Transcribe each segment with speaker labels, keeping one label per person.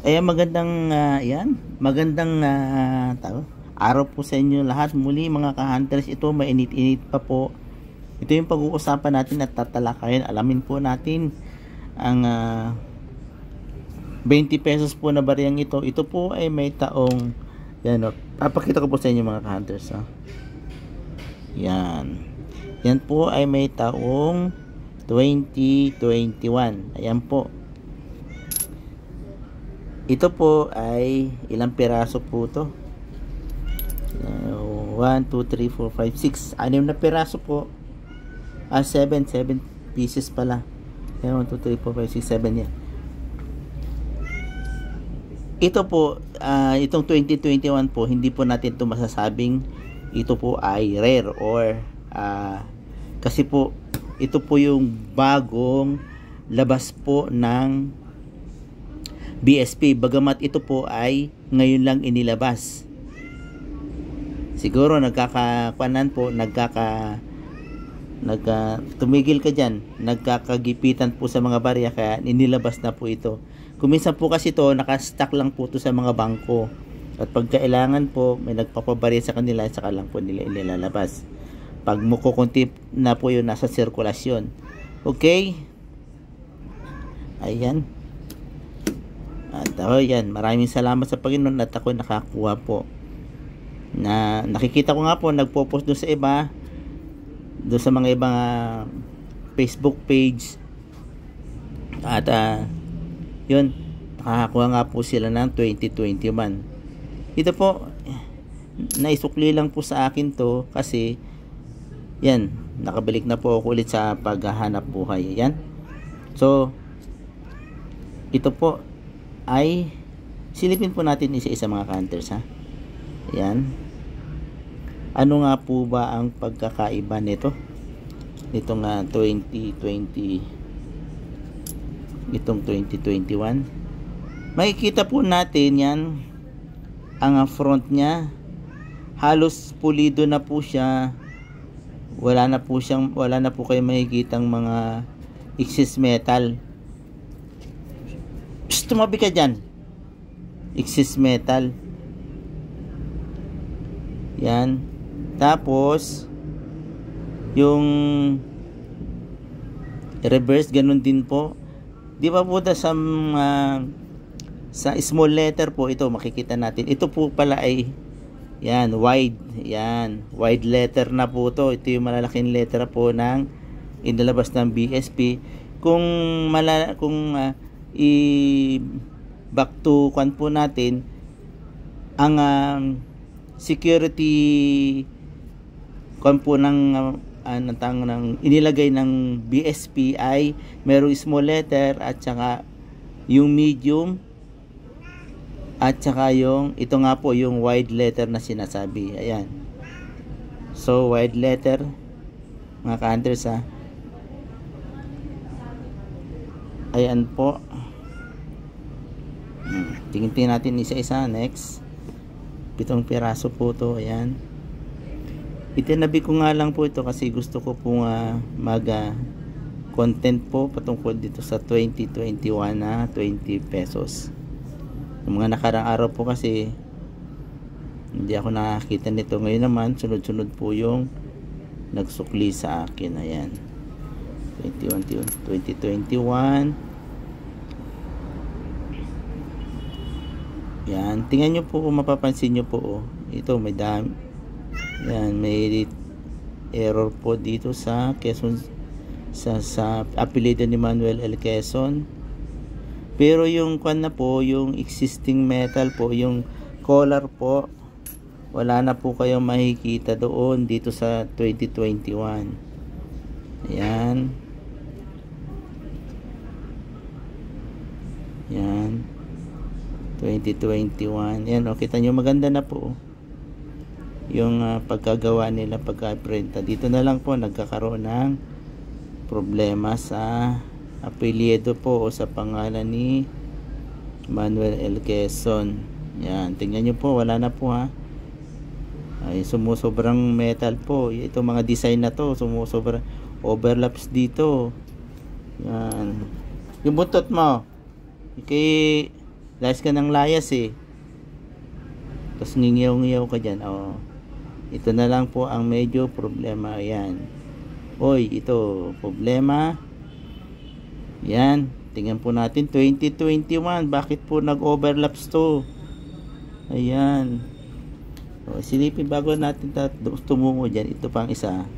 Speaker 1: Ayan, magandang araw po sa inyo lahat. Muli mga ka-hunters, ito mainit-init pa po. Ito yung pag-uusapan natin at tatalakayin. Alamin po natin ang 20 pesos po na bariyang ito. Ito po ay may taong, yan o, papakita ko po sa inyo mga ka-hunters. Yan po ay may taong 2021. Ayan po. Ito po ay ilang piraso po to? 1, 2, 3, 4, 5, 6. 6 na piraso po. 7 pieces pala. 1, 2, 3, 4, 5, 6, 7 yan. Ito po, itong 2021 po, hindi po natin ito masasabing ito po ay rare or kasi po, ito po yung bagong labas po ng BSP, bagamat ito po ay ngayon lang inilabas. Siguro tumigil ka dyan, nagkakagipitan po sa mga barya, kaya inilabas na po ito. Kuminsan po kasi ito nakastock lang po ito sa mga bangko, at pag kailangan po may nagpapabarya sa kanila, saka lang po nila inilalabas. Pag mukukunti na po yun, nasa sirkulasyon. Okay, ayan. At yan, maraming salamat sa Panginoon at ako nakakuha po. Na nakikita ko nga po, nagpo-post doon sa iba, doon sa mga ibang Facebook page. At yun, nakakuha nga po sila ng 2021. Ito po, naisukli lang po sa akin to kasi yan, nakabalik na po ako ulit sa paghahanap buhay. Yan. So, ito po ay silipin po natin isa-isa mga ka-hunters, ha. Yan. Ano nga po ba ang pagkakaiba nito? Itong 2020, itong 2021. Makikita po natin yan, ang front niya halos pulido na po siya. Wala na po kayo makikitang mga excess metal. Tumabi ka dyan. Excess metal. Yan. Tapos yung reverse ganun din po. Di ba po sa small letter po ito makikita natin. Ito po pala ay yan, wide. Yan, wide letter na po to. Ito yung malalaking letter po ng inilabas ng BSP. Kung back to kwan po natin, ang security kwan po ng inilagay ng BSP ay merong small letter at saka yung medium at saka yung ito nga po yung wide letter na sinasabi. Ayan, so wide letter mga ka-hunters, ha. Ayan po. Tingin natin isa-isa. Next, 7 piraso po to. Ayan, itinabi ko nga lang po ito kasi gusto ko po mag content po patungkol dito sa 2021 na 20 pesos. Yung mga nakarang araw po kasi hindi ako nakakita nito. Ngayon naman sunod-sunod po yung nagsukli sa akin. Ayan, 2021. Yan, tingnan nyo po kung mapapansin nyo po, ito may dami. Yan, may error po dito sa Quezon, sa apelyido ni Manuel L. Quezon. Pero yung kwan na po, yung existing metal po, yung color po, wala na po kayong makikita doon dito sa 2021. Ayan. Yan, 2021. Yan, kita nyo maganda na po yung pagkagawa nila, pagka-print. Dito na lang po nagkakaroon ng problema sa apelyido po o sa pangalan ni Manuel L. Quezon. Yan, tingnan nyo po, wala na po, ha. Ay, sumusobrang metal po. Ito mga design na to, sumusobrang overlaps dito. Yan. Yung buntot mo, layas ka ng layas eh. Tapos ngingiyaw-ngiyaw ka dyan. Ito na lang po ang medyo problema. Ayan. Oy, ito. Problema. Yan. Tingnan po natin. 2021. Bakit po nag-overlaps to? Ayan. Silipin bago natin tumungo dyan. Ito pang isa.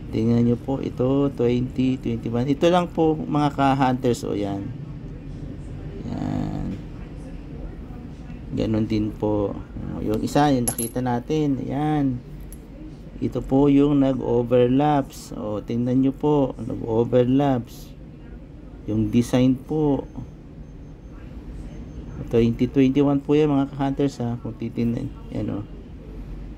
Speaker 1: Tingnan nyo po. Ito. 2021. Ito lang po mga ka-hunters. Yan. Yan. Ganon din po. Yung isa, yung nakita natin. Ayan. Ito po yung nag-overlaps. Tingnan nyo po. Nag-overlaps. Yung design po. 2021 po yan mga ka-hunters ha. Kung titignan. Yan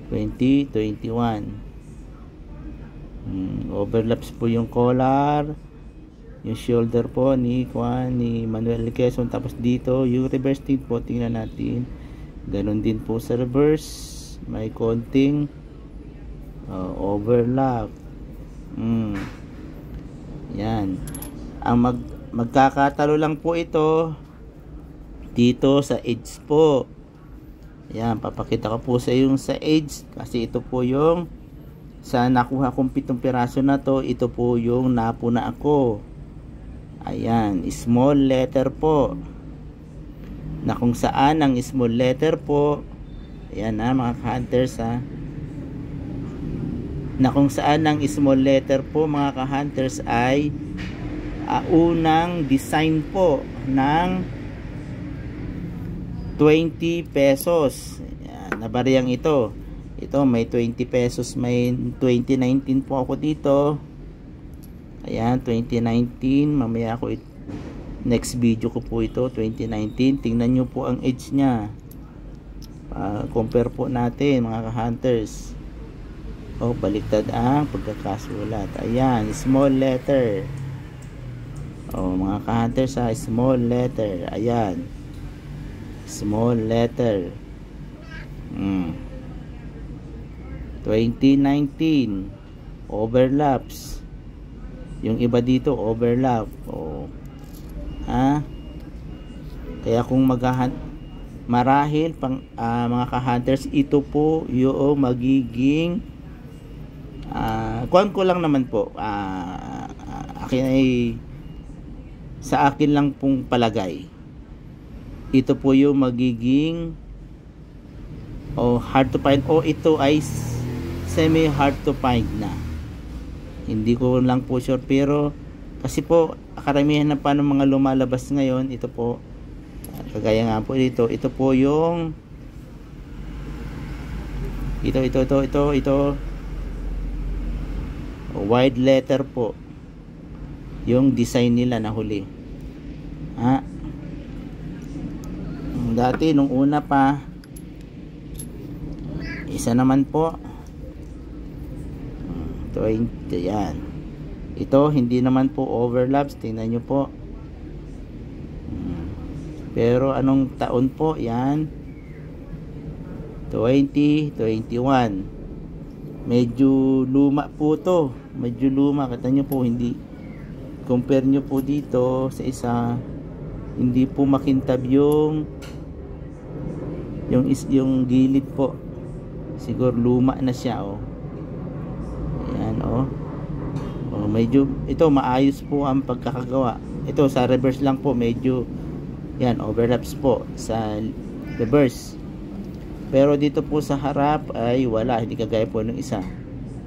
Speaker 1: 2021. Overlaps po yung collar. Yung shoulder po ni Manuel Quezon. Tapos dito yung reverse tint po. Tingnan natin. Ganon din po sa reverse. May konting overlap. Yan. Ang magkakatalo lang po ito dito sa edge po. Yan, papakita ko po sa yung sa edge kasi ito po yung sa nakuha kong 7 piraso na to. Ito po yung napuna ako. Ayan, small letter po. Na kung saan ang small letter po, ayan mga ka-hunters na kung saan ang small letter po mga ka-hunters ay unang design po ng 20 pesos. Ayan, nabariyang ito. Ito may 20 pesos, may 2019 po ako dito. Ayan, 2019. Mamaya ako next video ko po ito, 2019. Tingnan nyo po ang edge nya. Compare po natin mga ka-hunters. Baliktad ang pagkakasulat. Ayan, small letter. Mga ka-hunters small letter. Ayan. Small letter. 2019. Overlaps. Yung iba dito overlap. Kaya kung marahil mga ka-hunters, ito po yung magiging kuwan ko lang naman po. Akin ay sa akin lang pong palagay. Ito po yung magiging hard to find ito ay semi hard to find na. Hindi ko lang po sure pero kasi po karamihan na pa ng mga lumalabas ngayon, ito po kagaya nga po dito, ito po yung ito wide letter po yung design nila na huli. Dati nung una pa isa naman po 20 yan. Ito hindi naman po overlaps. Tingnan nyo po. Pero anong taon po yan? 2021. Medyo luma po to. Medyo luma. Kata nyo po hindi. Compare nyo po dito sa isa. Hindi po makintab yung gilid po. Siguro luma na siya Ayan medyo ito maayos po ang pagkakagawa. Ito sa reverse lang po medyo yan overlaps po sa reverse. Pero dito po sa harap ay wala, hindi kagaya po ng isa.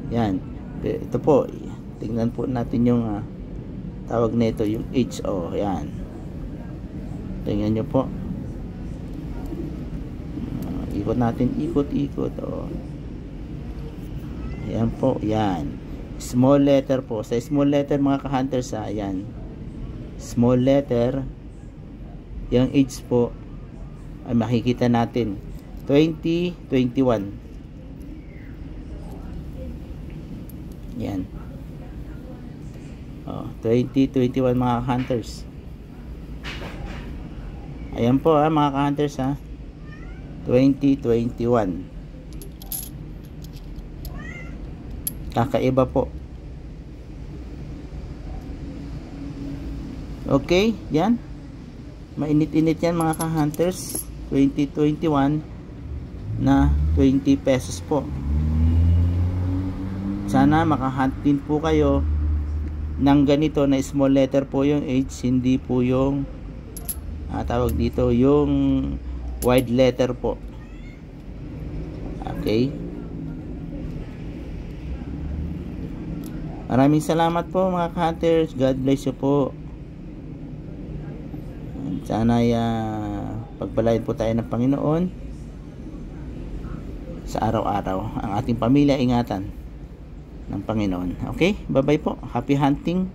Speaker 1: Yan. Ito po, tingnan po natin yung tawag nito yung H yan. Tingnan nyo po. Ikot natin, ikot. Ayan po, yan. Small letter po. Sa small letter mga ka-hunters ayan. Small letter. Yung age po ay makikita natin. 2021. Yan. 2021 mga ka-hunters. Ayan po mga ka-hunters 2021. Kakaiba po. Okay, yan. Mainit-init yan mga ka-hunters. 2021 na 20 pesos po. Sana makahunt din po kayo ng ganito na small letter po yung H, hindi po yung tawag dito yung wide letter po. Okay, maraming salamat po mga ka-hunters. God bless you po. Sana pagpalain po tayo ng Panginoon sa araw-araw. Ang ating pamilya ingatan ng Panginoon. Okay, bye bye po. Happy hunting.